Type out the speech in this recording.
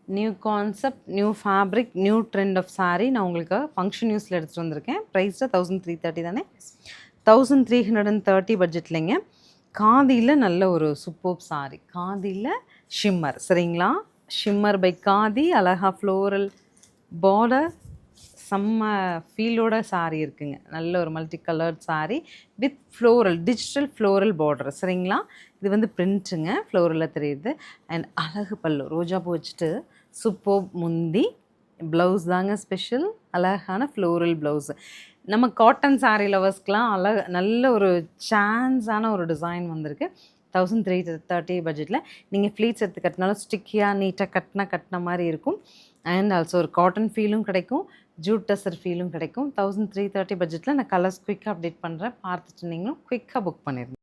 New concept, new fabric, new trend of saree நான் உங்களுக்கு function யூஸில் எடுத்துகிட்டு வந்திருக்கேன். ப்ரைஸில் 1330 தானே, 1330 பட்ஜெட்லைங்க. காதியில் நல்ல ஒரு சூப்பர்ப் saree, காதியில் ஷிம்மர் சரிங்களா. ஷிம்மர் பை காதி, அழகா ஃப்ளோரல் பார்டர், செம்ம ஃபீலோட saree இருக்குங்க. நல்ல ஒரு multi coloured saree with floral, digital floral border சரிங்களா. இது வந்து பிரிண்ட்டுங்க, ஃப்ளோரலில் தெரியுது. அண்ட் அழகு பல்லு, ரோஜா பூ வச்சுட்டு சூப்பர் முந்தி. ப்ளவுஸ் தாங்க ஸ்பெஷல், அழகான ஃப்ளோரல் ப்ளவுஸு. நம்ம காட்டன் saree லவர்ஸ்க்கெலாம் நல்ல ஒரு சான்ஸான ஒரு டிசைன் வந்திருக்கு. 1330 பட்ஜெட்டில் நீங்கள் ஃப்ளீட்ஸ் எடுத்து கட்டினாலும் ஸ்டிக்கியாக நீட்டாக கட்டின மாதிரி இருக்கும். அண்ட் ஆல்சோ ஒரு காட்டன் ஃபீலும் கிடைக்கும், ஜூட் டசர் ஃபீலும் கிடைக்கும். 1330 பட்ஜெட்டில் நான் கலர்ஸ் குயிக்காக அப்டேட் பண்ணுறேன், பார்த்துட்டு நீங்களும் குயிக்காக புக் பண்ணிடுங்க.